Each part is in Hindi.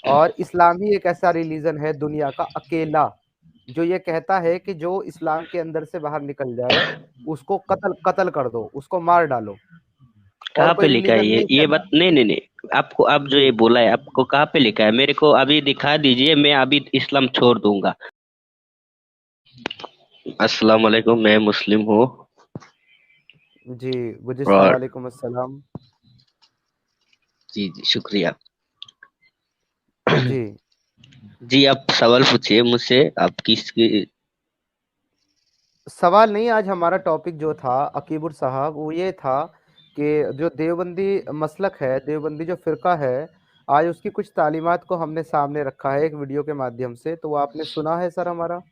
और इस्लाम ही एक ऐसा रिलीजन है दुनिया का अकेला जो ये कहता है कि जो इस्लाम के अंदर से बाहर निकल जाए उसको कत्ल कत्ल कर दो, उसको मार डालो। और कहाँ पे कोई लिखा है रिलीजन ये नहीं ये कहता। बात? नहीं नहीं नहीं, आपको आप जो जी। ये बोला है आपको कहाँ पे लिखा है? मेरे को अभी दिखा दीजिए, मैं अभी इस्लाम छोड़ दूंगा। अस्सलाम वालेकुम, मैं मुस्लिम हूँ। जी। और वालेकुम अस्सलाम। जी जी, शुक्रिया। जी। जी, आप सवाल पूछिए मुझसे, आप किसकी। सवाल नहीं, आज हमारा टॉपिक जो था अकीबुर साहब वो ये था कि जो देवबंदी मसलक है, देवबंदी जो फिरका है, आज उसकी कुछ तालीमात को हमने सामने रखा है एक वीडियो के माध्यम से। तो वो आपने सुना है सर हमारा?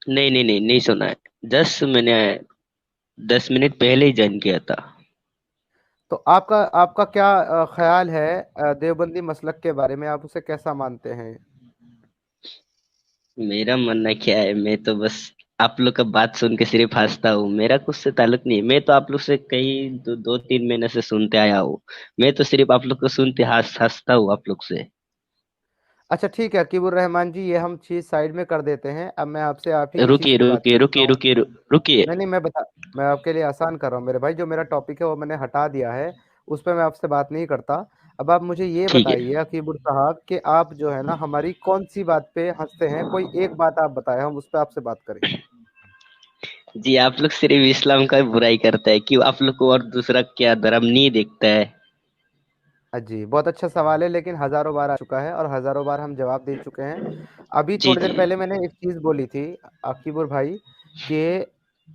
नहीं नहीं नहीं, नहीं सुना है। जस्ट मैंने 10 मिनट पहले ही ज्वाइन किया था। तो आपका आपका क्या ख्याल है देवबंदी मसलक के बारे में? आप उसे कैसा मानते हैं? मेरा मानना क्या है, मैं तो बस आप लोग का बात सुन के सिर्फ हंसता हूँ। मेरा कुछ से ताल्लुक नहीं है। मैं तो आप लोग से कई 2-3 महीने से सुनते आया हूँ। मैं तो सिर्फ आप लोग को सुनते हंसता हूँ आप लोग से। अच्छा ठीक है अकीबुर रहमान जी, ये हम चीज साइड में कर देते हैं। अब मैं आपसे आप ही की चीज रुकिए की बात रुकिए करता रुकिए हूँ। रुकिए रुकिए। नहीं नहीं, मैं आपके लिए आसान कर रहा हूँ मेरे भाई। जो मेरा टॉपिक है वो मैंने हटा दिया है, उस पर मैं आपसे बात नहीं करता। अब आप मुझे ये ठीक बताइए है। अकीबुर साहब कि आप जो है ना हमारी कौन सी बात पे हंसते हैं? कोई एक बात आप बताएं, हम उस पर आपसे बात करें। जी, आप लोग सिर्फ इस्लाम का बुराई करता है, क्यों आप लोग को और दूसरा क्या धर्म नहीं देखता है? जी बहुत अच्छा सवाल है, लेकिन हजारों बार आ चुका है और हजारों बार हम जवाब दे चुके हैं। अभी जी थोड़ी देर जी पहले मैंने एक चीज बोली थी अकीबुर भाई कि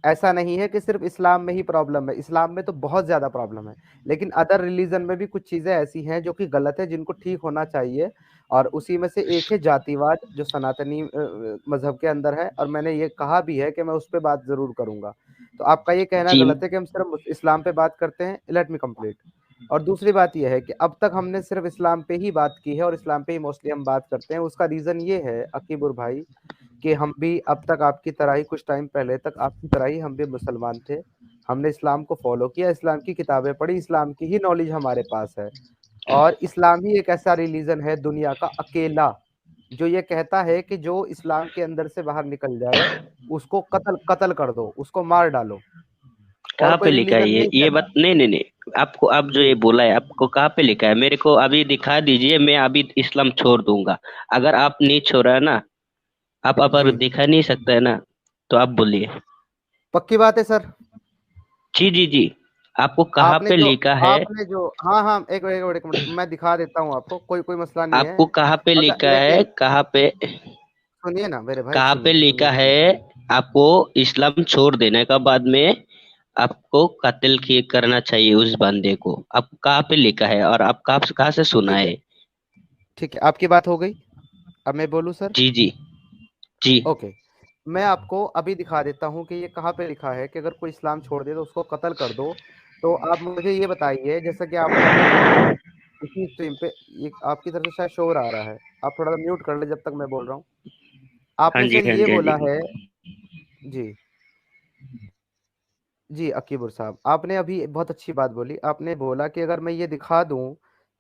ऐसा नहीं है कि सिर्फ इस्लाम में ही प्रॉब्लम है, इस्लाम में तो बहुत ज्यादा प्रॉब्लम है। लेकिन अदर रिलीजन में भी कुछ चीजें ऐसी हैं जो कि गलत है, जिनको ठीक होना चाहिए। और उसी में से एक है जातिवाद जो सनातनी मजहब के अंदर है, और मैंने ये कहा भी है कि मैं उस पर बात जरूर करूंगा। तो आपका ये कहना जी गलत है कि हम सिर्फ इस्लाम पे बात करते हैं। Let me complete. और दूसरी बात यह है कि अब तक हमने सिर्फ इस्लाम पे ही बात की है और इस्लाम पे ही मोस्टली हम बात करते हैं। उसका रीजन ये है अकीबुर भाई कि हम भी अब तक आपकी तरह ही, कुछ टाइम पहले तक आपकी तरह ही हम भी मुसलमान थे। हमने इस्लाम को फॉलो किया, इस्लाम की किताबें पढ़ी, इस्लाम की ही नॉलेज हमारे पास है। और इस्लाम ही एक ऐसा रिलीजन है दुनिया का अकेला जो ये कहता है कि जो इस्लाम के अंदर से बाहर निकल जाए उसको कत्ल कत्ल कर दो, उसको मार डालो। और कहाँ कोई पे लिखा है रिलीजन ये नहीं ये कहता। बात? नहीं नहीं नहीं, आपको आप जो जी। ये बोला है आपको कहाँ पे लिखा है? मेरे को अभी दिखा दीजिए, मैं अभी इस्लाम छोड़ दूंगा। अगर आप नहीं छोड़ा है ना, आप अगर जी दिखा नहीं सकता है ना, तो आप बोलिए। पक्की बात है सर। जी जी जी, आपको कहाँ पे लिखा है? आपने जो हाँ हाँ, एक मिनट मैं दिखा देता हूँ आपको, कोई कोई मसला नहीं है। आपको कहाँ पे मगर लिखा है? लेकिन कहाँ पे? सुनिए ना मेरे भाई, कहाँ पे सुनिए सुनिए लिखा है? सुनिए। आपको इस्लाम छोड़ देने का बाद में आपको कत्ल किए करना चाहिए उस बंदे को। आप कहाँ पे लिखा है और आप कहाँ से सुना ठीक है है? ठीक है, आपकी बात हो गई। अब मैं बोलूँ सर? जी जी जी। ओके। मैं आपको अभी दिखा देता हूँ कि ये कहाँ पे लिखा है कि अगर कोई इस्लाम छोड़ दे तो उसको कत्ल कर दो। तो आप मुझे ये बताइए, जैसा कि आपने अभी बोला इसी स्ट्रीम पे, ये आपकी तरफ से शायद शोर आ रहा है। आप थोड़ा सा म्यूट कर ले जब तक मैं बोल रहा हूँ। हाँ आपने जी सर हाँ ये जी हाँ बोला जी। है। जी। जी अकीबर साहब, आपने अभी बहुत अच्छी बात बोली। आपने बोला कि अगर मैं ये दिखा दूं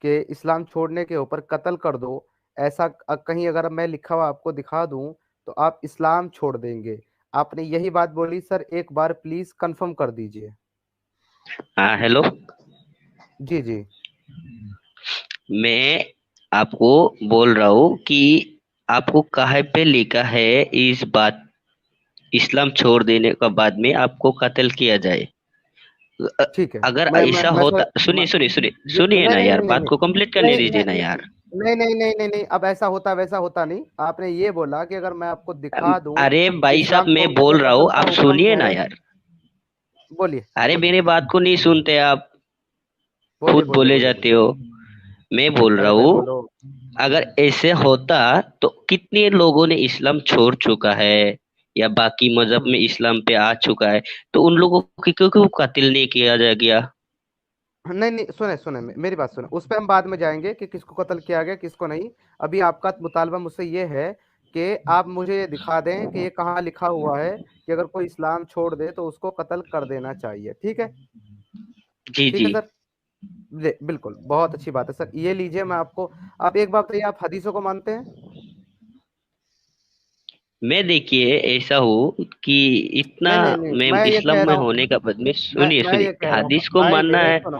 कि इस्लाम छोड़ने के ऊपर कत्ल कर दो, ऐसा कहीं अगर मैं लिखा हुआ आपको दिखा दूं तो आप इस्लाम छोड़ देंगे। आपने यही बात बोली सर, एक बार प्लीज कंफर्म कर दीजिए। हाँ हेलो। जी जी। मैं आपको बोल रहा हूँ कि आपको कहाँ पे लिखा है इस बात, इस्लाम छोड़ देने का बाद में आपको कत्ल किया जाए? अ- ठीक है। अगर मैं ऐसा मैं होता, सर सुनिए सुनिए सुनिए सुनिए नहीं ना नहीं यार, नहीं नहीं बात को कंप्लीट करने नहीं दीजिए नहीं ना नहीं यार। नहीं नहीं नहीं नहीं नहीं, अब ऐसा होता वैसा होता नहीं। आपने ये बोला कि अगर मैं आपको दिखा दूं अरे कि भाई साहब, इस्लाम मैं छोड़ने पे बोल रहा हूँ, कत्ल का आप हुक्म सुनिए ना है। यार। बोलिए अरे बोलिए मेरे बात को नहीं सुनते आप, बोलिए खुद बोलिए बोले बोलिए जाते बोलिए। हो। मैं बोल रहा अरे भाई हूँ, बोलो। अगर ऐसे होता तो कितने लोगों ने इस्लाम छोड़ चुका है या बाकी मजहब हम्म। में इस्लाम पे आ चुका है, तो उन लोगों को क्यों क्यों कत्ल नहीं किया जा गया? नहीं नहीं, सुने सुने मेरी बात सुने, उस पर हम बाद में जाएंगे कि किसको कत्ल किया गया किसको नहीं। अभी आपका मुतालबा मुझसे ये है कि आप मुझे ये दिखा दें कि ये कहाँ लिखा हुआ है कि अगर कोई इस्लाम छोड़ दे तो उसको कत्ल कर देना चाहिए। ठीक है? जी ठीक जी है सर। बिल्कुल, बहुत अच्छी बात है सर। ये लीजिए, मैं आपको, आप एक बात बताइए, आप हदीसों को मानते हैं? मैं देखिए ऐसा हूँ कि इतना नहीं नहीं नहीं, मैं मैं ये इस्लाम कह में रहा हूँ, होने का बाद में, सुनिए मैं ये सुनिए, कह रहा हूँ हदीस को भाई मानना मेरे, है। सुनो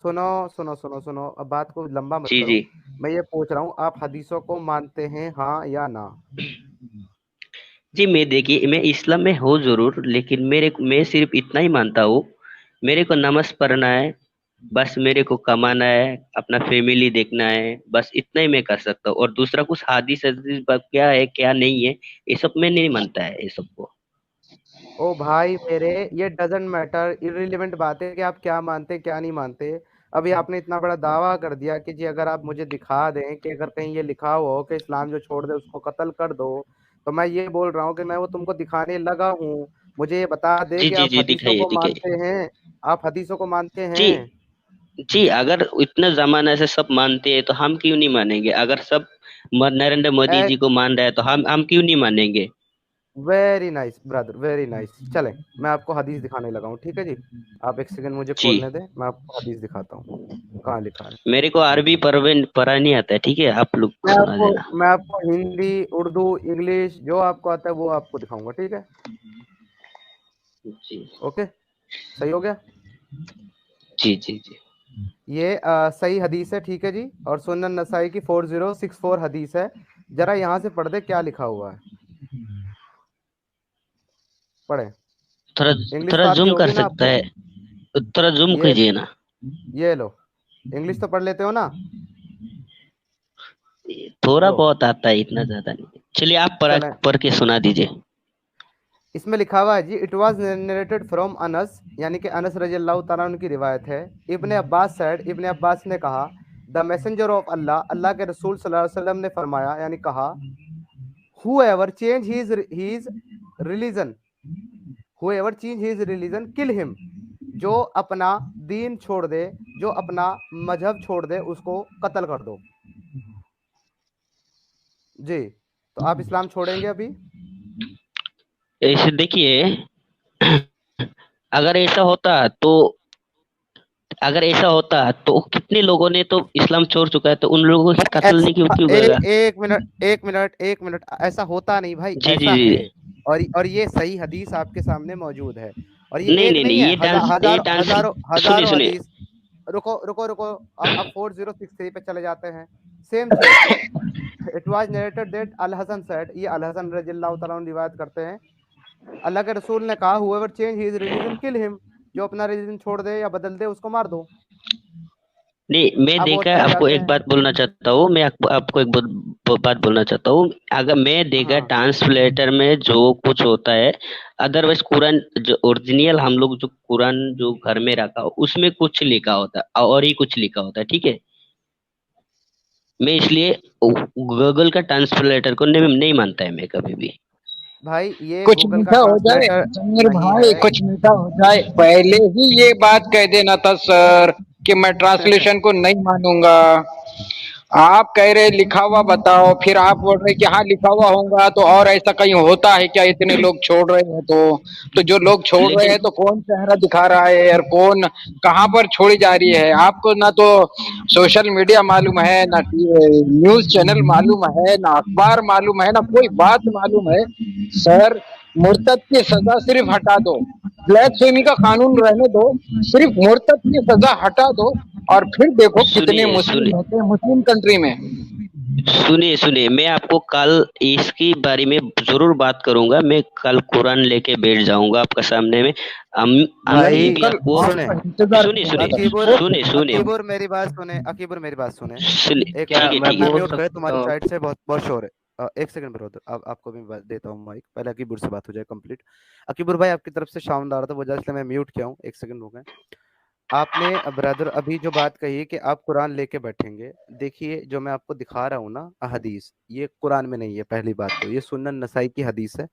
सुनो सुनो सुनो सुनो, अब बात को लंबा मत जी करो। जी। मैं ये पूछ रहा हूँ, आप हदीसों को मानते हैं, हाँ या ना? जी मैं देखिए, मैं इस्लाम में हूँ जरूर, लेकिन मैं सिर्फ इतना ही मानता हूँ, मेरे को नमाज पढ़ना है, बस मेरे को कमाना है, अपना फैमिली देखना है, बस इतना ही मैं कर सकता हूँ। और दूसरा कुछ हादिस हदीस बात क्या है क्या नहीं है, ये सब मैं नहीं मानता है ये सबको। ओ भाई मेरे, ये डजेंट मैटर, इररिलेवेंट बात है कि आप क्या मानते क्या नहीं मानते। अभी आपने इतना बड़ा दावा कर दिया कि जी अगर आप मुझे दिखा दें कि अगर कहीं ये लिखा हुआ हो कि इस्लाम जो छोड़ दे उसको कत्ल कर दो, तो मैं ये बोल रहा हूँ कि मैं वो तुमको दिखाने लगा हूँ। मुझे ये बता दे जी कि जी आप जी, हदीसों दिखाइए को मानते दिखाइए। हैं, आप हदीसों को मानते जी हैं? जी, अगर इतना जमाना से सब मानते हैं तो हम क्यों नहीं मानेंगे? अगर सब नरेंद्र मोदी जी को मान रहे हैं तो हम क्यों नहीं मानेंगे? Very nice brother, very nice. चले, मैं आपको हदीस दिखाने लगा हूँ, ठीक है जी। आप एक सेकंड मुझे जी, खोलने दें, मैं आपको हदीस दिखाता हूँ कहाँ लिखा है। मेरे को अरबी पढ़ा नहीं आता है, ठीक है, आप लोग मैं सुना आपको देना। मैं आपको हिंदी, उर्दू, इंग्लिश जो आपको आता है वो आपको दिखाऊंगा, ठीक है? जी ओके, सही हो गया। जी जी जी। ये सही हदीस है, ठीक है जी। और सुनन नसाई की 4064 हदीस है। जरा यहाँ से पढ़ दे क्या लिखा हुआ है, पढ़े। थोड़ा इंग्लिश थोड़ा तो आती जूम कर होगी ना सकता आपको? है, थोड़ा जूम ये कीजिए ना। ये लो, इंग्लिश तो पढ़ लेते हो ना? थोड़ा लो, बहुत आता है, इतना ज्यादा नहीं। चलिए आप चलें। पढ़ के सुना दीजिए। इसमें लिखा हुआ है जी, it was narrated from Anas, यानी कि अनस रजी अल्लाह तआला अन्हु की रिवायत है। इब्ने अब्बास सेड, इब्ने अब्बास ने कहा, द मैसेंजर ऑफ अल्लाह, अल्लाह के रसूल सल्लल्लाहु अलैहि वसल्लम ने फरमाया, यानी कहा, whoever change his religion, whoever change his religion kill him, जो अपना दीन छोड़ दे, जो अपना मजहब छोड़ दे, उसको कत्ल कर दो। जी, तो आप इस्लाम छोड़ेंगे अभी? ऐसे देखिए, अगर ऐसा होता तो अगर ऐसा होता तो कितने लोगों ने तो इस्लाम छोड़ चुका है, तो उन लोगों को भाई कत्ल नहीं क्यों क्यों करेगा? एक मिनट, एक मिनट, एक मिनट, ऐसा होता नहीं भाई, जी जी ऐसा जी। है। और ये सही हदीस आपके सामने मौजूद है। और ये नहीं एक नहीं नहीं नहीं, है, ये डांस, ये हजारों डांस, हजारों सुनिए हजारों सुनिए। हदीस। रुको रुको रुको, अब 4063 पे चले जाते हैं। सेम चीज, it was narrated that Al Hasan said, ये अल हसन रज़ियल्लाहु तआला अन्हु रिवायत करते हैं, अल्लाह के रसूल ने कहा, whoever change his religion kill him, जो अपना रिलीजन छोड़ दे या बदल दे उसको मार दो। नहीं, मैं अब और देखा, चले आपको जाते एक हैं। बात बोलना चाहता हूँ, मैं आपको एक बात बोलना चाहता हूँ। अगर मैं देखा हाँ ट्रांसलेटर में जो कुछ होता है, अदरवाइज कुरान जो ओरिजिनल हम लोग जो कुरान जो घर में रखा हो उसमें कुछ लिखा होता है और ही कुछ लिखा होता है, ठीक है। मैं इसलिए गूगल का ट्रांसलेटर को नहीं मानता है मैं कभी भी। भाई, ये कुछ गूगल का मीठा हो जाए ट्रांसलेटर समीर नहीं भाई, है। कुछ मीठा हो जाए। पहले ही ये बात कह देना था सर कि मैं ट्रांसलेशन को नहीं मानूंगा। आप कह रहे लिखा हुआ बताओ, फिर आप बोल रहे कि हाँ लिखा हुआ होगा, तो और ऐसा कहीं होता है क्या? इतने लोग छोड़ रहे हैं तो जो लोग छोड़ रहे लेकिन हैं तो कौन चेहरा दिखा रहा है और कौन कहाँ पर छोड़ी जा रही है? आपको ना तो सोशल मीडिया मालूम है, ना न्यूज चैनल मालूम है, ना अखबार मालूम है, ना कोई बात मालूम है। सर, मुर्तद की सजा सिर्फ हटा दो, ब्लैक स्विमी का कानून रहने दो, सिर्फ मुर्तद की सजा हटा दो और फिर देखो कितने सुनिए मुस्लिम सुनिए होते हैं मुस्लिम कंट्री में। सुनिए सुनिए, मैं आपको कल इसकी बारे में जरूर बात करूंगा। मैं कल कुरान लेके बैठ जाऊंगा आपका सामने में। हम हम भाई कहीं भी कल आपको, सुने, आपका इंतजार सुनिए करूंगा सुनिए अकीबर, सर। ओके। सुनिए सुनिए अकीबर मेरी बात सुने, अकीबर मेरी बात सुने। सुनिए, एक क्या मिनट, मैं ठीक अपना है। बोल म्यूट करे, सकता तुम्हारी हूँ? साइड से बहुत बहुत शोर है। एक सेकंड ब्रदर, अब आपको भी देता हूँ माइक, पहले अकीबर से बात हो जाए कंप्लीट। अकीबर भाई, आपकी तरफ से साउंड आ रहा था, वजह इसलिए मैं म्यूट किया हूँ, एक सेकंड हो गए। आपने ब्रदर अभी जो बात कही कि आप कुरान लेके बैठेंगे, देखिए जो मैं आपको दिखा रहा हूँ ना हदीस, ये कुरान में नहीं है। पहली बात तो ये सुन्नन नसाई की हदीस है।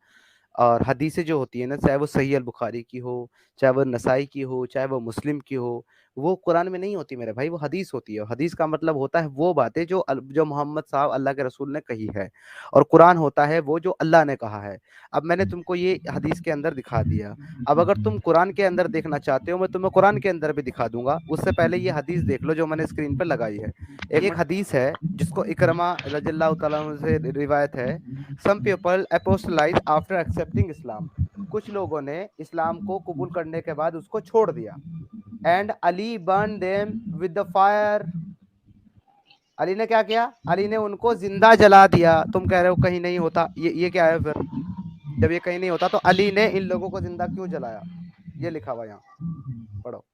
और हदीसें जो होती है ना, चाहे वो सही अल बुखारी की हो, चाहे वो नसाई की हो, चाहे वो मुस्लिम की हो, वो कुरान में नहीं होती मेरे भाई, वो हदीस होती है। हदीस का मतलब होता है वो बातें जो मोहम्मद साहब अल्लाह के रसूल ने कही है, और कुरान होता है वो जो अल्लाह ने कहा है। अब मैंने तुमको ये हदीस के अंदर दिखा दिया। अब अगर तुम कुरान के अंदर देखना चाहते हो, मैं तुम्हें कुरान के अंदर भी दिखा दूंगा। उससे पहले ये हदीस देख लो जो मैंने स्क्रीन पर लगाई है। एक हदीस है जिसको इकरमा रज़ियल्लाहु तआला अन्हु से रिवायत है। सम पीपल अपोस्टलाइज आफ्टर एक्सेप्टिंग इस्लाम। कुछ लोगों ने इस्लाम को कबूल करने के बाद उसको छोड़ दिया। And Ali burn them with the fire. Ali ने क्या किया? अली ने उनको जिंदा जला दिया। तुम कह रहे हो कहीं नहीं होता, ये क्या है फिर? जब ये कहीं नहीं होता तो अली ने इन लोगों को जिंदा क्यों जलाया? ये लिखा हुआ यहाँ, पढ़ो।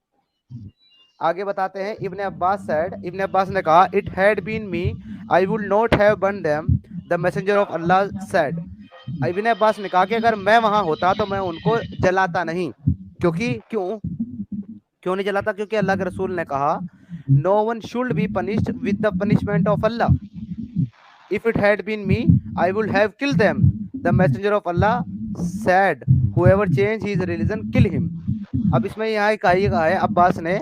आगे बताते हैं, Ibn Abbas said, Ibn Abbas ने कहा, it had been me I would not have burn them, the messenger of Allah said. Ibn Abbas ने कहा कि अगर मैं वहां होता तो मैं उनको जलाता नहीं। क्यों नहीं जलाता? क्योंकि अल्लाह के रसूल ने कहा, no one should be punished with the punishment of Allah. If it had been me I would have killed them, the messenger of Allah said, whoever change his religion kill him. अब इसमें यहाँ कहा है अब्बास ने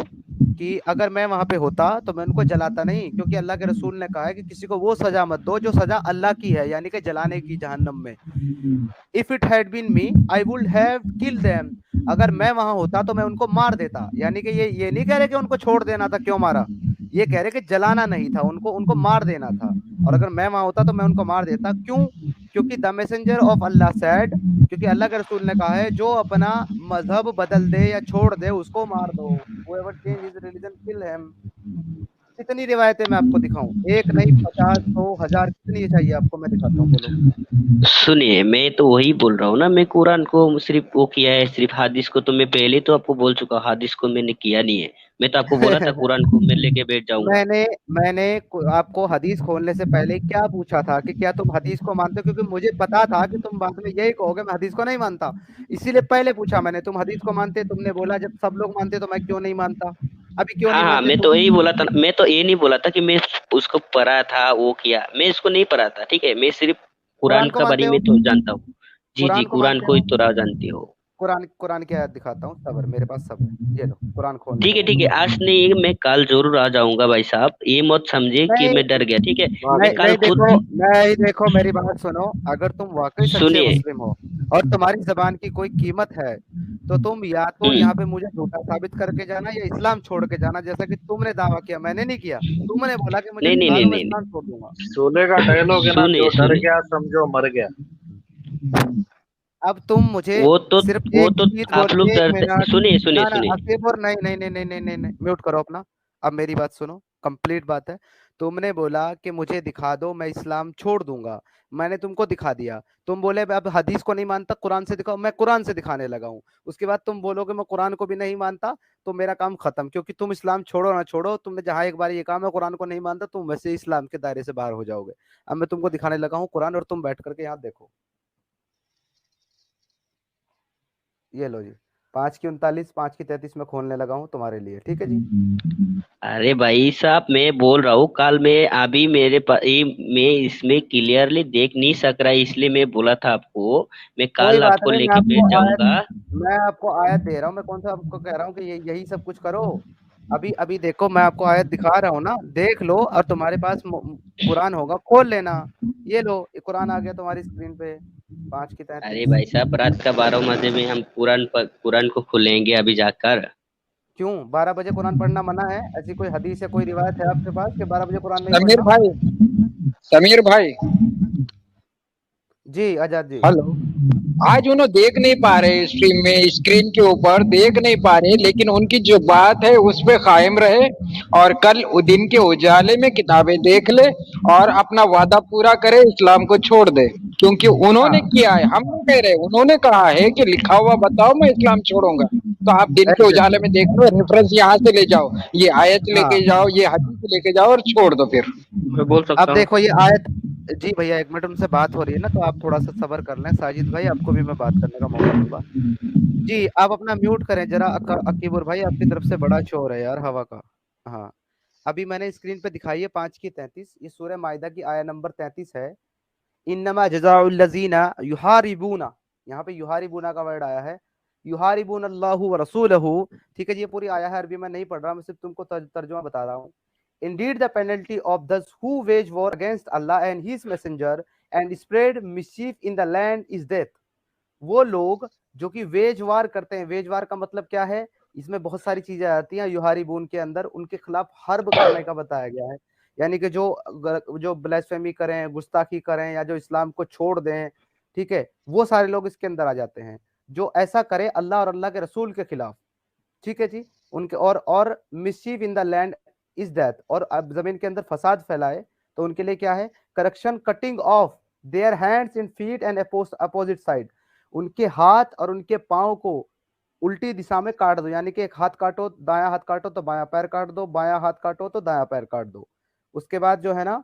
कि अगर मैं वहां पे होता तो मैं उनको जलाता नहीं, क्योंकि अल्लाह के रसूल ने कहा है कि किसी को वो सजा मत दो जो सजा अल्लाह की है, यानी कि जलाने की जहन्नम में। If it had been me I would have killed them. अगर मैं वहां होता तो मैं उनको मार देता। यानी कि ये नहीं कह रहे कि उनको छोड़ देना था, क्यों मारा? ये कह रहे कि जलाना नहीं था, उनको मार देना था। और अगर मैं वहां होता तो मैं उनको मार देता। क्यों? क्योंकि the messenger of Allah said, क्योंकि अल्लाह के रसूल ने कहा है जो अपना मजहब बदल दे या छोड़ दे उसको मार दो। Whoever change his religion kill him। कितनी रिवायतें मैं आपको दिखाऊं? एक नहीं, 50, 100, 1000, कितनी चाहिए आपको? मैं दिखाता हूँ, बोलो। सुनिए, मैं तो वही बोल रहा हूँ ना, मैं कुरान को सिर्फ वो किया है, सिर्फ हादिस को तो मैं पहले तो आपको बोल चुका, हादिस को मैंने किया नहीं है। मैं तो आपको बोला था कुरान को मैं लेके बैठ जाऊंगा। मैंने आपको हदीस खोलने से पहले क्या पूछा था कि क्या तुम हदीस को मानते हो? क्योंकि मुझे पता था कि तुम बाद में यही कहोगे मैं हदीस को नहीं मानता, इसीलिए पहले पूछा मैंने, तुम हदीस को मानते? तुमने बोला जब सब लोग मानते तो मैं क्यों नहीं मानता। अभी क्यों हाँ नहीं हाँ, मानते मैं तो तुम? यही बोला था, मैं तो ये नहीं बोला था कि मैं उसको पढ़ा था वो किया, मैं इसको नहीं पढ़ा था, ठीक है। मैं सिर्फ कुरान कुरान को का मानते बारे में हो? तो जानता हूँ। जी जी, कुरान को कुरान मानते को ही हो? तो राह जानती हो। कुरान की आयत दिखाता हूँ, सब्र, मेरे पास सब्र है। ये लो कुरान खोलने लगा ठीक है, हूँ। आज नहीं, मैं कल जरूर आ जाऊंगा भाई साहब, ये मत समझे कि नहीं मैं डर गया, ठीक है। मैं नहीं कल नहीं, खुद। देखो मेरी बात सुनो। अगर तुम वाकई सच्चे सुनिए। मुस्लिम हो और तुम्हारी जबान की कोई कीमत है, तो तुम या तो यहाँ पे हम्म। मुझे झूठा साबित करके जाना या इस्लाम छोड़ के जाना, जैसा कि तुमने दावा किया, मैंने नहीं किया। तुमने बोला कि मुझे नहीं नहीं दिखा नहीं दो, मैं नहीं इस्लाम नहीं, छोड़ दूंगा। शोले का डायलॉग है ना, जो सुनिए डर सुनिए, गया समझो मर गया। अब तुम मुझे वो तो सिर्फ वो एक तो चीज आप बोल, लोग एक डरते। मिनट। सुनिए सुनिए ना सुनिए। अकीबर, नहीं नहीं नहीं नहीं नहीं नहीं नहीं, म्यूट करो अपना। अब मेरी बात सुनो, कंप्लीट बात है। तुमने बोला कि मुझे दिखा दो, मैं इस्लाम छोड़ दूंगा। मैंने तुमको दिखा दिया। तुम बोले अब हदीस को नहीं मानता, कुरान से दिखाओ। मैं कुरान से दिखाने लगा हूँ। उसके बाद तुम बोलोगे मैं कुरान को भी नहीं मानता, तो मेरा काम खत्म। क्योंकि तुम इस्लाम छोड़ो ना छोड़ो, तुमने जहां एक बार ये कहा मैं कुरान को नहीं मानता, तुम वैसे ही इस्लाम के दायरे से बाहर हो जाओगे। अब मैं तुमको दिखाने लगा हूँ कुरान, और तुम बैठ करके यहाँ देखो। ये लो जी, 5 की 39, 5 की 33 में खोलने लगा हूँ तुम्हारे लिए, ठीक है जी। अरे भाई साहब, मैं बोल रहा हूँ कल मैं अभी मेरे पास मैं इसमें क्लियरली देख नहीं सक रहा, इसलिए मैं बोला था आपको मैं कोई कल बात आपको नहीं, लेके बैठ जाऊंगा। मैं आपको आयत दे रहा हूँ। मैं कौन सा आपको कह रहा हूँ कि यही सब कुछ करो। अभी अभी देखो, मैं आपको आयत दिखा रहा हूँ ना, देख लो। और तुम्हारे पास कुरान होगा, खोल लेना। ये लो, ये कुरान आ गया तुम्हारी स्क्रीन पे, 5 की 33। अरे भाई साहब, रात का 12 बजे में हम कुरान को खुलेंगे अभी जाकर। क्यों 12 बजे कुरान पढ़ना मना है? ऐसी कोई हदीस या कोई रिवायत है आपके पास कि 12 बजे कुरान नहीं समीर पढ़ना? भाई, समीर भाई, जी आजाद जी। हेलो। आज उन्हें देख नहीं पा रहे स्ट्रीम में, स्क्रीन के ऊपर देख नहीं पा रहे, लेकिन उनकी जो बात है उस पे कायम रहे और कल दिन के उजाले में किताबें देख ले और अपना वादा पूरा करे, इस्लाम को छोड़ दे। क्योंकि उन्होंने हाँ, किया है, हम नहीं कह रहे, उन्होंने कहा है कि लिखा हुआ बताओ मैं इस्लाम छोड़ूंगा। तो आप दिन के उजाले में देख लो, रेफरेंस यहाँ से ले जाओ, ये आयत लेके हाँ। जाओ, ये हदीस लेके जाओ और छोड़ दो फिर। मैं बोल अब सकता हूँ? देखो ये आयत। जी भैया, एक मिनट, उनसे बात हो रही है ना, तो आप थोड़ा सा सब्र कर लें। साजिद भाई, आपको भी मैं बात करने का मौका दूंगा। जी, आप अपना म्यूट करें जरा। अकीबर भाई, आपकी तरफ से बड़ा शोर है यार, हवा का। हाँ, अभी मैंने स्क्रीन पे दिखाई है 5 की 33। ये सूरह माइदा की आया नंबर 33 है। इन्नमा जज़ाउल लज़ीना युहारिबूना, यहाँ पे युहारिबूना का वर्ड आया है। युहारिबून अल्लाहु व रसूलहु, ठीक है जी, ये पूरी आया है, अरबी में नहीं पढ़ रहा, मैं सिर्फ तुमको तर्जुमा बता रहा हूँ। Indeed the penalty of those who wage war against Allah and his messenger and spread mischief in the land is death। वो लोग जो कि वेज वार करते हैं, वेज वार का मतलब क्या है, इसमें बहुत सारी चीजें आती हैं, युहारिबून के अंदर उनके खिलाफ हर्ब करने का बताया गया है, यानी कि जो ब्लास्फेमी करें, गुस्ताखी करें, या जो इस्लाम को छोड़ दें, ठीक है, वो सारे लोग इसके अंदर आ जाते हैं, जो ऐसा करे अल्लाह और अल्लाह के रसूल के खिलाफ, ठीक है जी, उनके और mischief in the land is that, और अब जमीन के अंदर फसाद फैलाए तो उनके लिए क्या है, correction cutting of their hands in feet and opposite side, उनके हाथ और उनके पांव को उल्टी दिशा में काट दो, यानी कि एक हाथ काटो, दायां हाथ काटो तो बायां पैर काट दो, बायां हाथ काटो तो दायां पैर काट दो। उसके बाद जो है ना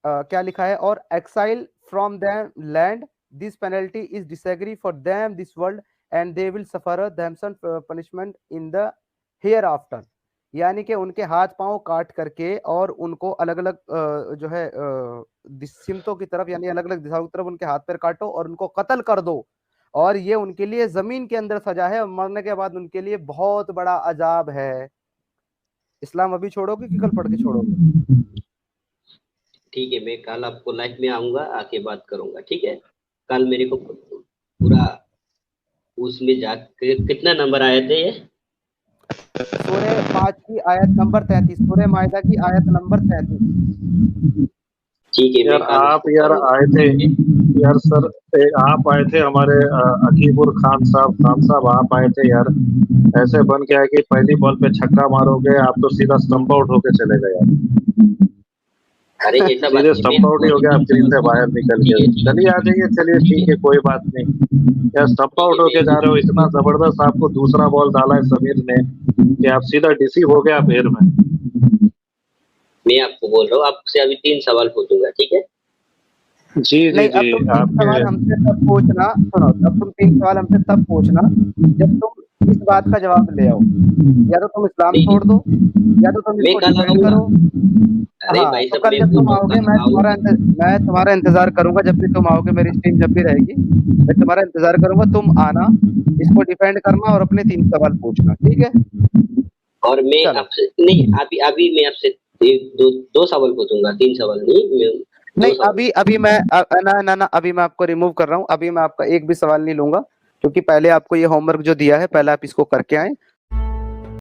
क्या लिखा है, और exile from them land, this penalty is disagree for them this world and they will suffer them some punishment in the hereafter, यानी कि उनके हाथ पांव काट करके और उनको अलग अलग जो है सिमतों की तरफ, यानी अलग अलग दिशाओं की तरफ उनके हाथ पैर काटो और उनको कत्ल कर दो, और ये उनके लिए जमीन के अंदर सजा है, और मरने के बाद उनके लिए बहुत बड़ा अजाब है। इस्लाम अभी छोड़ोगे कि कल पढ़ के छोड़ोगे? ठीक है, मैं कल आपको लाइफ में आऊंगा, आके बात करूंगा, ठीक है। कल मेरे को पूरा उसमें जाके कितना नंबर आए थे ये? सूरह 5 की आयत नंबर 33, सूरह माइदा की आयत नंबर 33। ठीक है, यार आप यार आए थे यार सर, आप आए थे हमारे अकीबुर खान साहब आप आए थे यार, ऐसे बन के आए कि पहली बॉल पे छक्का मारोगे, आप तो सीधा स्टंप आउट होके चले गए यार। अरे ऐसा बात सीधे स्टंप आउट ही हो गया, आप ग्रीन से बाहर निकल गए। चलिए आ जाइए, चलिए ठीक है, कोई बात नहीं यार, स्टंप आउट होके जा रहे हो, इतना जबरदस्त आपको दूसरा बॉल डाला है समीर ने कि आप सीधा डिसीव हो गया फिर में। मैं आपको बोल रहा हूँ, आपसे अभी 3 सवाल पूछूंगा, ठीक है? जी जी नहीं, अब जी, तुम 3 सवाल हमसे तब पूछना, सुनो, अब तुम 3 सवाल हमसे तब पूछना जब तुम इस बात का जवाब ले आओ, या तो तुम इस्लाम छोड़ दो, या तो तुम इसको डिफेंड करो। अरे हाँ, भाई तो साहब, कल जब तुम आओगे मैं तुम्हारा इंतजार करूंगा, जब भी तुम आओगे, मेरी स्ट्रीम जब भी रहेगी मैं तुम्हारा इंतजार करूंगा, तुम आना, इसको डिफेंड करना और अपने 3 सवाल पूछना, ठीक है? और मैं आपसे नहीं, अभी मैं आपसे दो सवाल पूछूंगा, 3 सवाल नहीं, अभी मैं ना अभी मैं आपको रिमूव कर रहा हूँ, अभी मैं आपका एक भी सवाल नहीं लूंगा, क्योंकि पहले आपको ये होमवर्क जो दिया है, पहले आप इसको करके आए,